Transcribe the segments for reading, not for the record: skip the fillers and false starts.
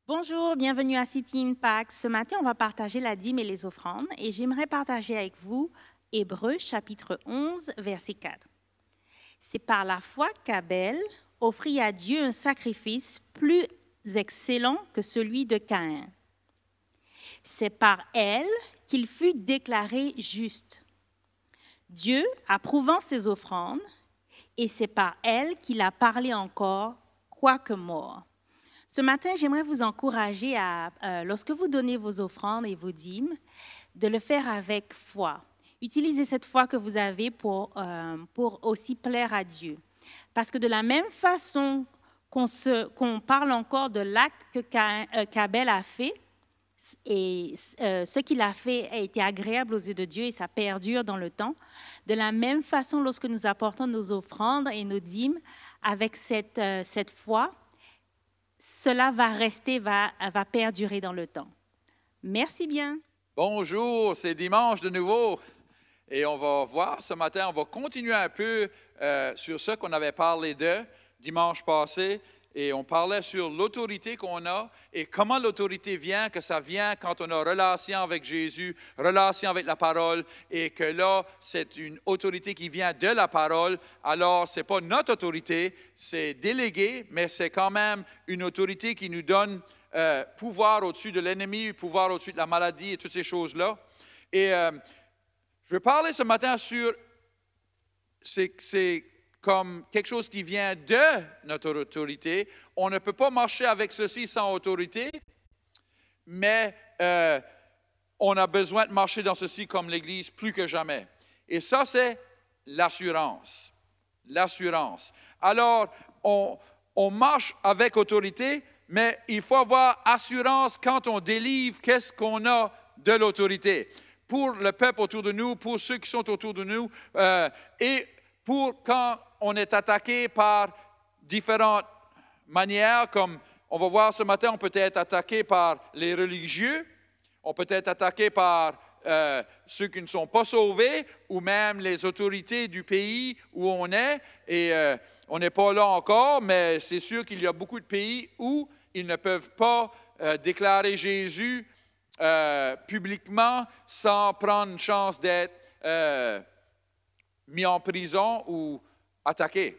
Bonjour, bienvenue à City Impact. Ce matin, on va partager la dîme et les offrandes et j'aimerais partager avec vous Hébreux chapitre 11, verset 4. C'est par la foi qu'Abel offrit à Dieu un sacrifice plus excellent que celui de Caïn. C'est par elle qu'il fut déclaré juste. Dieu approuvant ses offrandes, et c'est par elle qu'il a parlé encore, quoique mort. Ce matin, j'aimerais vous encourager lorsque vous donnez vos offrandes et vos dîmes, de le faire avec foi. Utilisez cette foi que vous avez pour aussi plaire à Dieu. Parce que de la même façon qu'on parle encore de l'acte qu'Abel a fait, et ce qu'il a fait a été agréable aux yeux de Dieu et ça perdure dans le temps. De la même façon, lorsque nous apportons nos offrandes et nos dîmes avec cette foi, cela va rester, va perdurer dans le temps. Merci bien. Bonjour, c'est dimanche de nouveau et on va voir ce matin, on va continuer un peu sur ce qu'on avait parlé de dimanche passé et on parlait sur l'autorité qu'on a et comment l'autorité vient, que ça vient quand on a relation avec Jésus, relation avec la parole et que là, c'est une autorité qui vient de la parole. Alors, ce n'est pas notre autorité, c'est délégué, mais c'est quand même une autorité qui nous donne pouvoir au-dessus de l'ennemi, pouvoir au-dessus de la maladie et toutes ces choses-là. Et je vais parler ce matin sur, c'est comme quelque chose qui vient de notre autorité. On ne peut pas marcher avec ceci sans autorité, mais on a besoin de marcher dans ceci comme l'Église plus que jamais. Et ça, c'est l'assurance. L'assurance. Alors, on marche avec autorité, mais il faut avoir assurance quand on délivre qu'est-ce qu'on a de l'autorité. Pour le peuple autour de nous, pour ceux qui sont autour de nous, et pour quand on est attaqué par différentes manières, comme on va voir ce matin, on peut être attaqué par les religieux, on peut être attaqué par ceux qui ne sont pas sauvés, ou même les autorités du pays où on est, et on n'est pas là encore, mais c'est sûr qu'il y a beaucoup de pays où ils ne peuvent pas déclarer Jésus publiquement sans prendre une chance d'être mis en prison ou attaqué.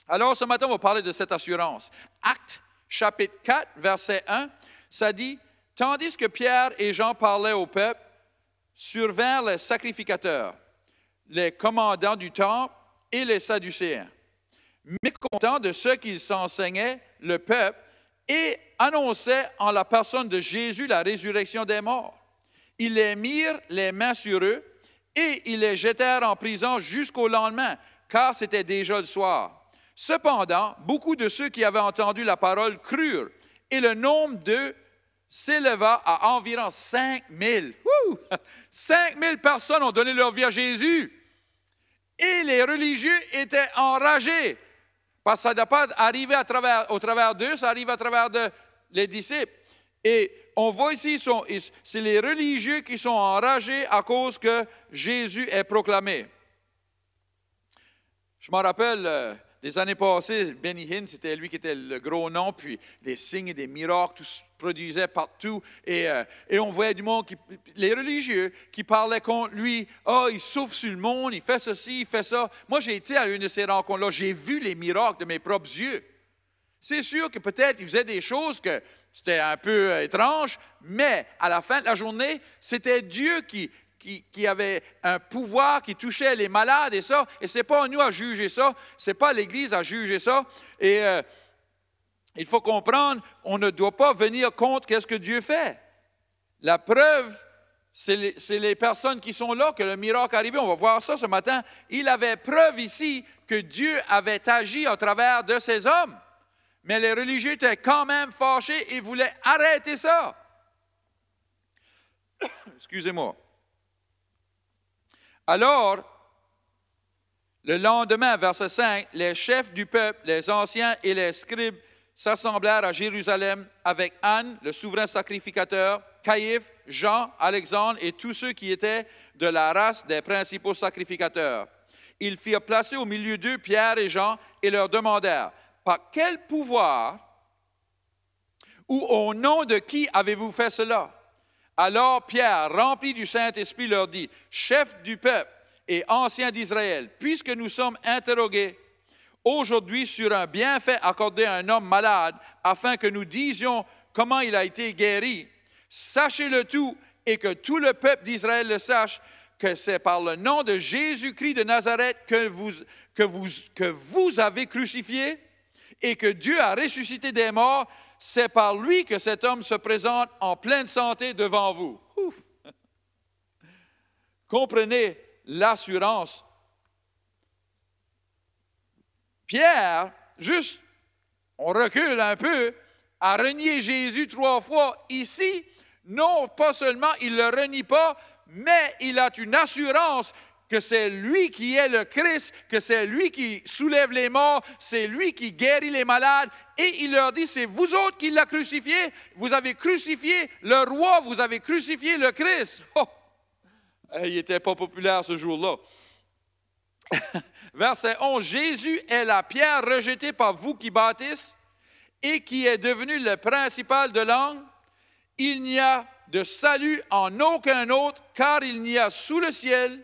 Alors, ce matin, on va parler de cette assurance. Actes, chapitre 4, verset 1, ça dit, « Tandis que Pierre et Jean parlaient au peuple, survinrent les sacrificateurs, les commandants du temple et les Sadducéens, mécontents de ce qu'ils s'enseignaient, le peuple, et annonçaient en la personne de Jésus la résurrection des morts. Ils les mirent les mains sur eux, et ils les jetèrent en prison jusqu'au lendemain, car c'était déjà le soir. Cependant, beaucoup de ceux qui avaient entendu la parole crurent, et le nombre d'eux s'éleva à environ 5000. 5000 personnes ont donné leur vie à Jésus. Et les religieux étaient enragés, parce que ça ne doit pas arriver au travers d'eux, ça arrive à travers les disciples. Et on voit ici, c'est les religieux qui sont enragés à cause que Jésus est proclamé. Je me rappelle, des années passées, Benny Hinn, c'était lui qui était le gros nom, puis les signes et des miracles, tout se produisait partout. Et on voyait du monde, les religieux, qui parlaient contre lui. « Ah, il souffle sur le monde, il fait ceci, il fait ça. » Moi, j'ai été à une de ces rencontres-là, j'ai vu les miracles de mes propres yeux. C'est sûr que peut-être il faisait des choses que c'était un peu étrange, mais à la fin de la journée, c'était Dieu qui avait un pouvoir qui touchait les malades et ça. Et ce n'est pas à nous à juger ça, ce n'est pas à l'Église à juger ça. Et il faut comprendre, on ne doit pas venir contre ce que Dieu fait. La preuve, c'est les personnes qui sont là que le miracle est arrivé. On va voir ça ce matin. Il avait preuve ici que Dieu avait agi à travers de ces hommes. Mais les religieux étaient quand même fâchés et voulaient arrêter ça. Excusez-moi. Alors, le lendemain, verset 5, les chefs du peuple, les anciens et les scribes s'assemblèrent à Jérusalem avec Anne, le souverain sacrificateur, Caïphe, Jean, Alexandre et tous ceux qui étaient de la race des principaux sacrificateurs. Ils firent placer au milieu d'eux Pierre et Jean et leur demandèrent, « Par quel pouvoir Ou au nom de qui avez-vous fait cela? Alors Pierre, rempli du Saint-Esprit, leur dit, chef du peuple et ancien d'Israël, puisque nous sommes interrogés aujourd'hui sur un bienfait accordé à un homme malade, afin que nous disions comment il a été guéri, sachez-le tout et que tout le peuple d'Israël le sache, que c'est par le nom de Jésus-Christ de Nazareth que vous avez crucifié et que Dieu a ressuscité des morts. C'est par lui que cet homme se présente en pleine santé devant vous. Ouf. Comprenez l'assurance. Pierre, juste, on recule un peu, a renié Jésus 3 fois. Ici, non, pas seulement il ne le renie pas, mais il a une assurance que c'est lui qui est le Christ, que c'est lui qui soulève les morts, c'est lui qui guérit les malades. Et il leur dit, c'est vous autres qui l'avez crucifié, vous avez crucifié le roi, vous avez crucifié le Christ. Oh! Il n'était pas populaire ce jour-là. Verset 11, Jésus est la pierre rejetée par vous qui bâtissez et qui est devenu le principal de l'angle. Il n'y a de salut en aucun autre, car il n'y a sous le ciel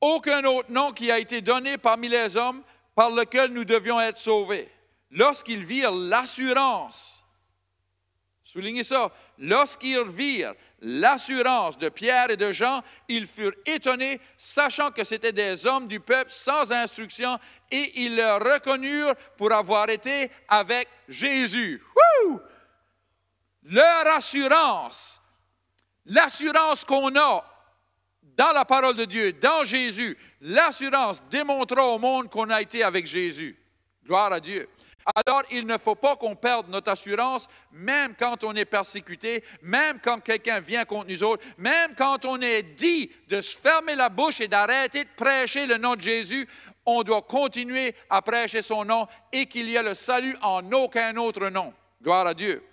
aucun autre nom qui a été donné parmi les hommes par lequel nous devions être sauvés. Lorsqu'ils virent l'assurance, soulignez ça, lorsqu'ils virent l'assurance de Pierre et de Jean, ils furent étonnés, sachant que c'étaient des hommes du peuple sans instruction, et ils le reconnurent pour avoir été avec Jésus. Wouh! Leur assurance, l'assurance qu'on a dans la parole de Dieu, dans Jésus, l'assurance démontrera au monde qu'on a été avec Jésus. Gloire à Dieu. Alors, il ne faut pas qu'on perde notre assurance, même quand on est persécuté, même quand quelqu'un vient contre nous autres, même quand on est dit de se fermer la bouche et d'arrêter de prêcher le nom de Jésus, on doit continuer à prêcher son nom et qu'il y a le salut en aucun autre nom. Gloire à Dieu.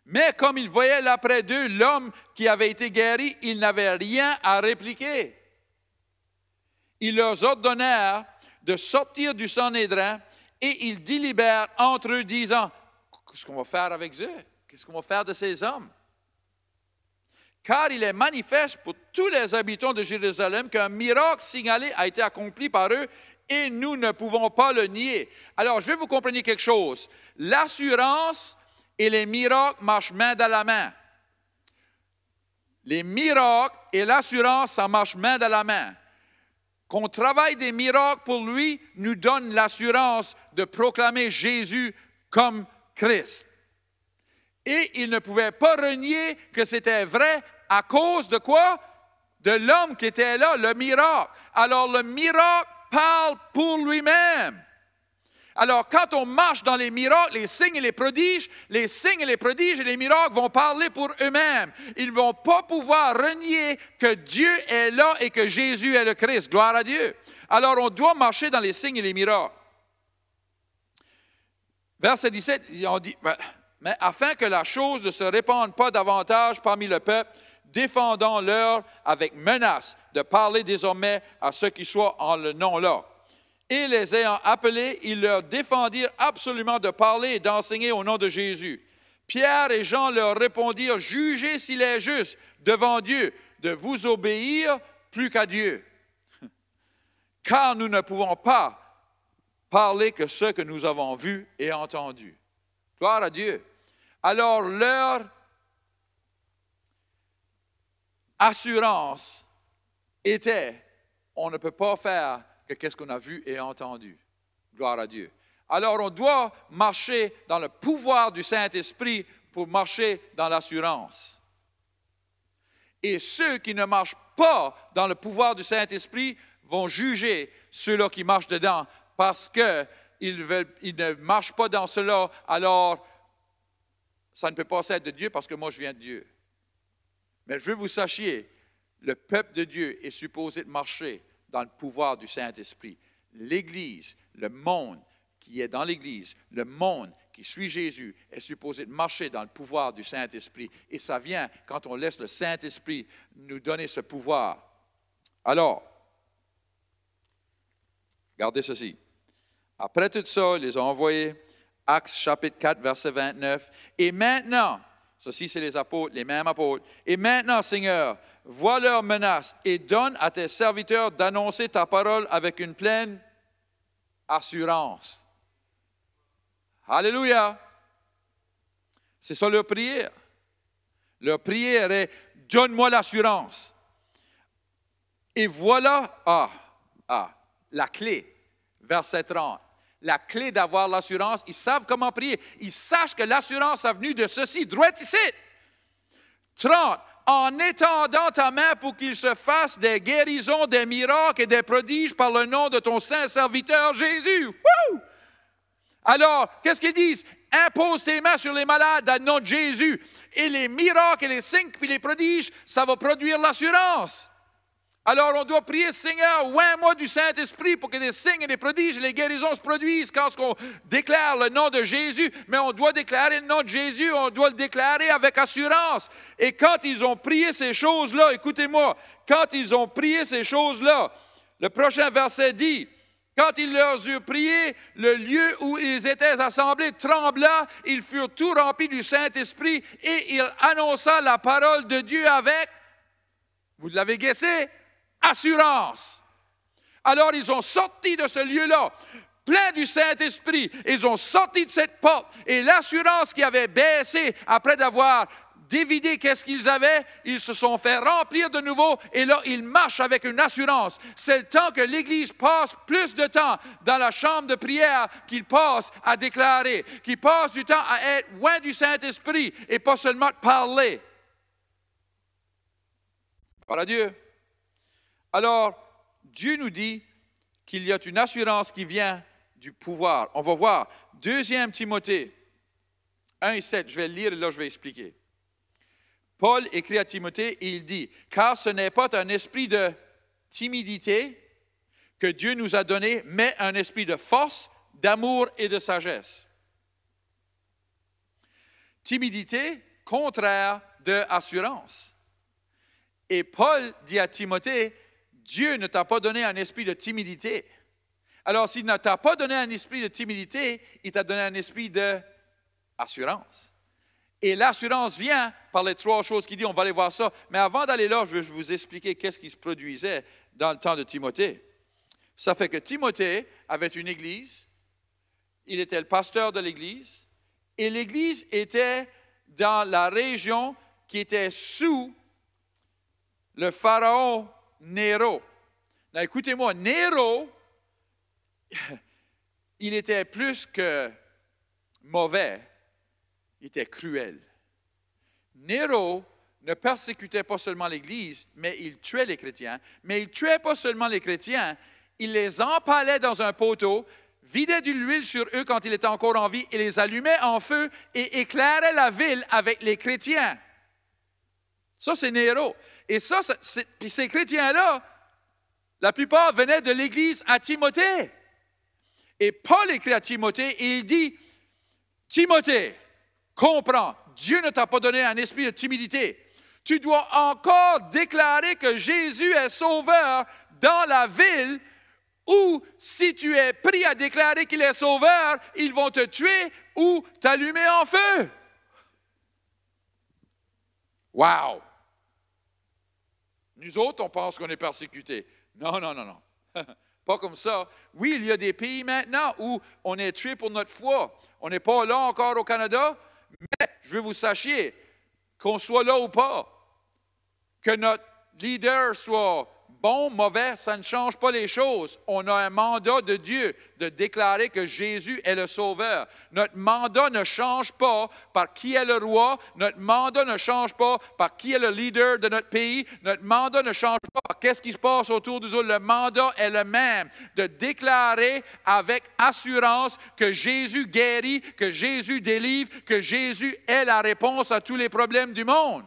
Mais comme ils voyaient là près d'eux l'homme qui avait été guéri, ils n'avaient rien à répliquer. Ils leur ordonnèrent de sortir du Sanhédrin et ils délibèrent entre eux, disant, qu'est-ce qu'on va faire avec eux? Qu'est-ce qu'on va faire de ces hommes? Car il est manifeste pour tous les habitants de Jérusalem qu'un miracle signalé a été accompli par eux et nous ne pouvons pas le nier. Alors, je veux que vous compreniez quelque chose. L'assurance et les miracles marchent main dans la main. Les miracles et l'assurance, ça marche main dans la main. Qu'on travaille des miracles pour lui nous donne l'assurance de proclamer Jésus comme Christ. Et il ne pouvait pas renier que c'était vrai à cause de quoi? De l'homme qui était là, le miracle. Alors le miracle parle pour lui-même. Alors, quand on marche dans les miracles, les signes et les prodiges et les miracles vont parler pour eux-mêmes. Ils ne vont pas pouvoir renier que Dieu est là et que Jésus est le Christ. Gloire à Dieu. Alors, on doit marcher dans les signes et les miracles. Verset 17, on dit, mais afin que la chose ne se répande pas davantage parmi le peuple, défendons-leur avec menace de parler désormais à ceux qui soient en le nom-là. Et les ayant appelés, ils leur défendirent absolument de parler et d'enseigner au nom de Jésus. Pierre et Jean leur répondirent, jugez s'il est juste devant Dieu de vous obéir plus qu'à Dieu. Car nous ne pouvons pas parler que ce que nous avons vu et entendu. Gloire à Dieu. Alors leur assurance était, on ne peut pas faire que qu'est-ce qu'on a vu et entendu. Gloire à Dieu. Alors, on doit marcher dans le pouvoir du Saint-Esprit pour marcher dans l'assurance. Et ceux qui ne marchent pas dans le pouvoir du Saint-Esprit vont juger ceux-là qui marchent dedans parce qu'ils ne marchent pas dans cela, alors ça ne peut pas être de Dieu parce que moi je viens de Dieu. Mais je veux que vous sachiez, le peuple de Dieu est supposé marcher dans le pouvoir du Saint-Esprit. L'Église, le monde qui est dans l'Église, le monde qui suit Jésus est supposé marcher dans le pouvoir du Saint-Esprit. Et ça vient quand on laisse le Saint-Esprit nous donner ce pouvoir. Alors, regardez ceci. Après tout ça, ils les ont envoyés Actes chapitre 4, verset 29. Et maintenant, ceci c'est les apôtres, les mêmes apôtres. Et maintenant, Seigneur, vois leurs menaces et donne à tes serviteurs d'annoncer ta parole avec une pleine assurance. Alléluia. C'est ça leur prière. Leur prière est, donne-moi l'assurance. Et voilà, la clé, verset 30. La clé d'avoir l'assurance, ils savent comment prier. Ils sachent que l'assurance est venue de ceci, droit ici. 30. En étendant ta main pour qu'il se fasse des guérisons, des miracles et des prodiges par le nom de ton saint serviteur Jésus. Woo! Alors, qu'est-ce qu'ils disent? Impose tes mains sur les malades dans le nom de Jésus. Et les miracles et les signes puis les prodiges, ça va produire l'assurance. Alors, on doit prier, Seigneur, oins-moi du Saint-Esprit pour que des signes et des prodiges et les guérisons se produisent quand on déclare le nom de Jésus. Mais on doit déclarer le nom de Jésus, on doit le déclarer avec assurance. Et quand ils ont prié ces choses-là, écoutez-moi, quand ils ont prié ces choses-là, le prochain verset dit, quand ils leur eurent prié, le lieu où ils étaient assemblés trembla, ils furent tous remplis du Saint-Esprit et ils annonça la parole de Dieu avec, vous l'avez guessé, assurance. Alors, ils ont sorti de ce lieu-là, plein du Saint-Esprit. Ils ont sorti de cette porte. Et l'assurance qui avait baissé après d'avoir dévidé qu'est-ce qu'ils avaient, ils se sont fait remplir de nouveau. Et là, ils marchent avec une assurance. C'est le temps que l'Église passe plus de temps dans la chambre de prière qu'il passe à déclarer, qu'il passe du temps à être loin du Saint-Esprit et pas seulement de parler. Voilà Dieu. Alors, Dieu nous dit qu'il y a une assurance qui vient du pouvoir. On va voir 2 Timothée 1 et 7. Je vais le lire et là je vais expliquer. Paul écrit à Timothée et il dit, « Car ce n'est pas un esprit de timidité que Dieu nous a donné, mais un esprit de force, d'amour et de sagesse. » Timidité, contraire de assurance. Et Paul dit à Timothée, Dieu ne t'a pas donné un esprit de timidité. Alors, s'il ne t'a pas donné un esprit de timidité, il t'a donné un esprit d'assurance. Et l'assurance vient par les 3 choses qu'il dit, on va aller voir ça. Mais avant d'aller là, je vais vous expliquer qu'est-ce qui se produisait dans le temps de Timothée. Ça fait que Timothée avait une église, il était le pasteur de l'église, et l'église était dans la région qui était sous le pharaon Néro. Now, écoutez-moi, Néro, il était plus que mauvais, il était cruel. Néro ne persécutait pas seulement l'Église, mais il tuait les chrétiens. Mais il tuait pas seulement les chrétiens, il les empalait dans un poteau, vidait de l'huile sur eux quand il était encore en vie et les allumait en feu et éclairait la ville avec les chrétiens. Ça, c'est Néro. Et ça, puis ces chrétiens-là, la plupart venaient de l'Église à Timothée. Et Paul écrit à Timothée et il dit, Timothée, comprends, Dieu ne t'a pas donné un esprit de timidité. Tu dois encore déclarer que Jésus est sauveur dans la ville où, si tu es pris à déclarer qu'il est sauveur, ils vont te tuer ou t'allumer en feu. Wow! Nous autres, on pense qu'on est persécutés. Non, non, non, non. Pas comme ça. Oui, il y a des pays maintenant où on est tué pour notre foi. On n'est pas là encore au Canada, mais je veux vous sachiez, qu'on soit là ou pas, que notre leader soit bon, mauvais, ça ne change pas les choses. On a un mandat de Dieu de déclarer que Jésus est le Sauveur. Notre mandat ne change pas par qui est le roi. Notre mandat ne change pas par qui est le leader de notre pays. Notre mandat ne change pas par qu'est-ce qui se passe autour de nous. Le mandat est le même, de déclarer avec assurance que Jésus guérit, que Jésus délivre, que Jésus est la réponse à tous les problèmes du monde.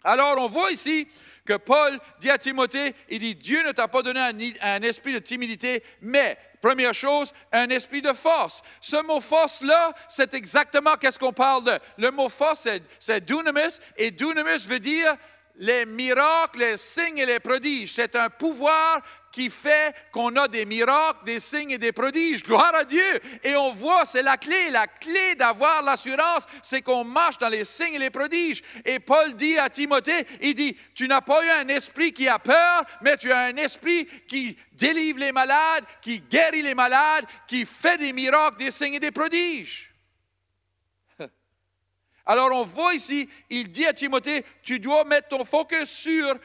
Alors, on voit ici que Paul dit à Timothée, il dit, Dieu ne t'a pas donné un esprit de timidité, mais, première chose, un esprit de force. Ce mot force-là, c'est exactement qu'est-ce qu'on parle de. Le mot force, c'est dunamis, et dunamis veut dire les miracles, les signes et les prodiges. C'est un pouvoir qui fait qu'on a des miracles, des signes et des prodiges. Gloire à Dieu. Et on voit, c'est la clé. La clé d'avoir l'assurance, c'est qu'on marche dans les signes et les prodiges. Et Paul dit à Timothée, il dit, tu n'as pas eu un esprit qui a peur, mais tu as un esprit qui délivre les malades, qui guérit les malades, qui fait des miracles, des signes et des prodiges. Alors on voit ici, il dit à Timothée, tu dois mettre ton focus sur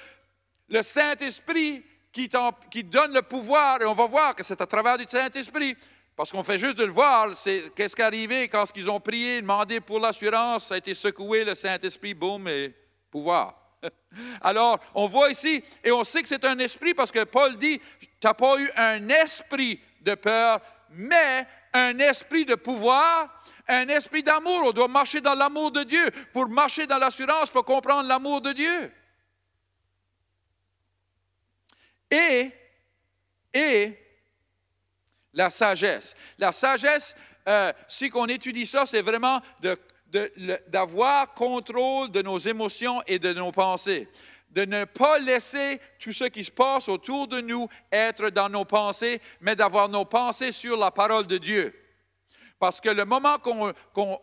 le Saint-Esprit qui donne le pouvoir. Et on va voir que c'est à travers du Saint-Esprit. Parce qu'on fait juste de le voir, qu'est-ce qui est arrivé quand ils ont prié, demandé pour l'assurance, ça a été secoué, le Saint-Esprit, boum, et pouvoir. Alors, on voit ici, et on sait que c'est un esprit parce que Paul dit, tu n'as pas eu un esprit de peur, mais un esprit de pouvoir, un esprit d'amour. On doit marcher dans l'amour de Dieu. Pour marcher dans l'assurance, il faut comprendre l'amour de Dieu. Et la sagesse. La sagesse, si on étudie ça, c'est vraiment d'avoir contrôle de nos émotions et de nos pensées. De ne pas laisser tout ce qui se passe autour de nous être dans nos pensées, mais d'avoir nos pensées sur la parole de Dieu. Parce que le moment qu'on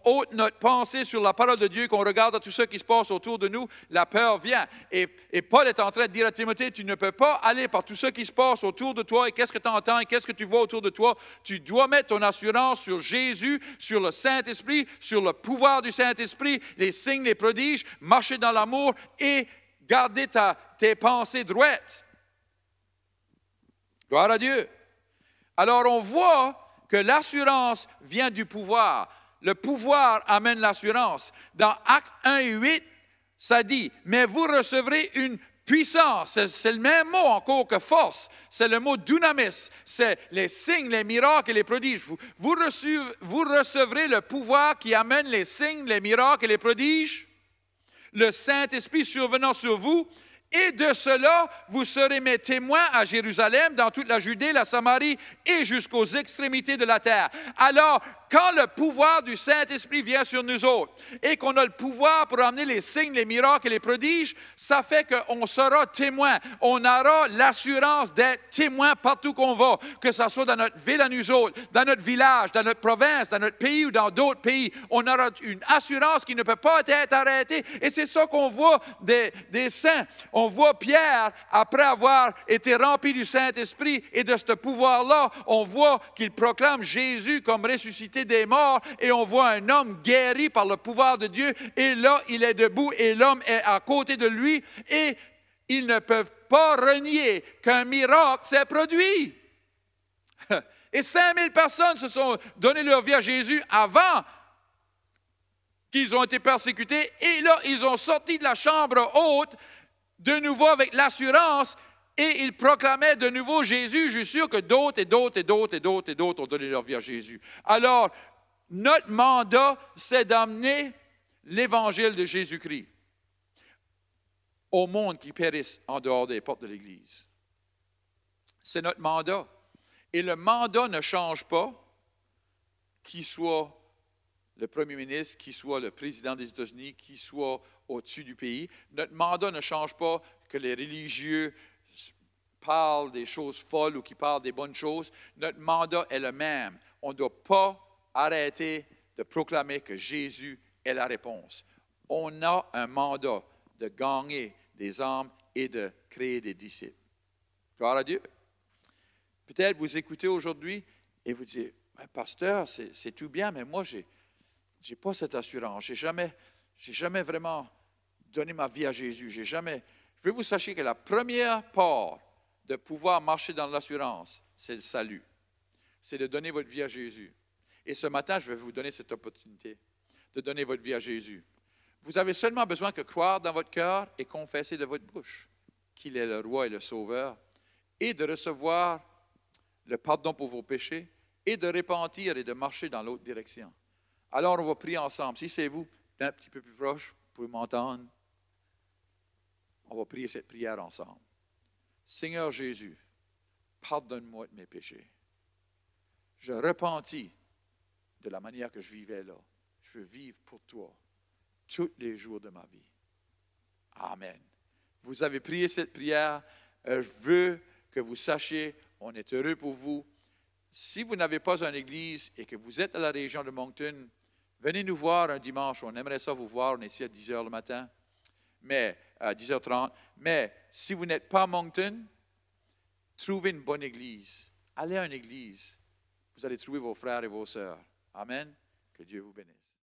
ôte notre pensée sur la parole de Dieu, qu'on regarde tout ce qui se passe autour de nous, la peur vient. Et Paul est en train de dire à Timothée, tu ne peux pas aller par tout ce qui se passe autour de toi et qu'est-ce que tu entends et qu'est-ce que tu vois autour de toi. Tu dois mettre ton assurance sur Jésus, sur le Saint-Esprit, sur le pouvoir du Saint-Esprit, les signes, les prodiges, marcher dans l'amour et garder tes pensées droites. Gloire à Dieu. Alors on voit que l'assurance vient du pouvoir. Le pouvoir amène l'assurance. Dans Actes 1 et 8, ça dit, mais vous recevrez une puissance. C'est le même mot encore que force. C'est le mot dunamis. C'est les signes, les miracles et les prodiges. Vous recevrez le pouvoir qui amène les signes, les miracles et les prodiges. Le Saint-Esprit survenant sur vous. Et de cela, vous serez mes témoins à Jérusalem, dans toute la Judée, la Samarie et jusqu'aux extrémités de la terre. Alors, quand le pouvoir du Saint-Esprit vient sur nous autres et qu'on a le pouvoir pour amener les signes, les miracles et les prodiges, ça fait qu'on sera témoins. On aura l'assurance d'être témoins partout qu'on va, que ce soit dans notre ville à nous autres, dans notre village, dans notre province, dans notre pays ou dans d'autres pays. On aura une assurance qui ne peut pas être arrêtée. Et c'est ça qu'on voit des saints. On voit Pierre, après avoir été rempli du Saint-Esprit et de ce pouvoir-là, on voit qu'il proclame Jésus comme ressuscité des morts et on voit un homme guéri par le pouvoir de Dieu et là, il est debout et l'homme est à côté de lui et ils ne peuvent pas renier qu'un miracle s'est produit. Et 5000 personnes se sont donné leur vie à Jésus avant qu'ils ont été persécutés et là, ils ont sorti de la chambre haute de nouveau avec l'assurance et ils proclamaient de nouveau Jésus. Je suis sûr que d'autres et d'autres et d'autres et d'autres et d'autres ont donné leur vie à Jésus. Alors, notre mandat, c'est d'amener l'évangile de Jésus-Christ au monde qui périsse en dehors des portes de l'Église. C'est notre mandat. Et le mandat ne change pas, qu'il soit le premier ministre, qu'il soit le président des États-Unis, qu'il soit au-dessus du pays. Notre mandat ne change pas que les religieux parlent des choses folles ou qu'ils parlent des bonnes choses. Notre mandat est le même. On ne doit pas arrêter de proclamer que Jésus est la réponse. On a un mandat de gagner des âmes et de créer des disciples. Gloire à Dieu. Peut-être vous écoutez aujourd'hui et vous dites, pasteur, c'est tout bien, mais moi, je n'ai pas cette assurance. Je n'ai jamais vraiment donné ma vie à Jésus. Je veux que vous sachiez que la première part de pouvoir marcher dans l'assurance, c'est le salut. C'est de donner votre vie à Jésus. Et ce matin, je vais vous donner cette opportunité de donner votre vie à Jésus. Vous avez seulement besoin de croire dans votre cœur et confesser de votre bouche qu'il est le roi et le sauveur et de recevoir le pardon pour vos péchés et de repentir et de marcher dans l'autre direction. Alors, on va prier ensemble. Si c'est vous, un petit peu plus proche, vous pouvez m'entendre. On va prier cette prière ensemble. Seigneur Jésus, pardonne-moi de mes péchés. Je repentis de la manière que je vivais là. Je veux vivre pour toi tous les jours de ma vie. Amen. vous avez prié cette prière. Je veux que vous sachiez, on est heureux pour vous. Si vous n'avez pas une église et que vous êtes à la région de Moncton, venez nous voir un dimanche. On aimerait ça vous voir. On est ici à 10 h le matin, mais à 10h30. Mais si vous n'êtes pas à Moncton, trouvez une bonne église. Allez à une église. Vous allez trouver vos frères et vos sœurs. Amen. Que Dieu vous bénisse.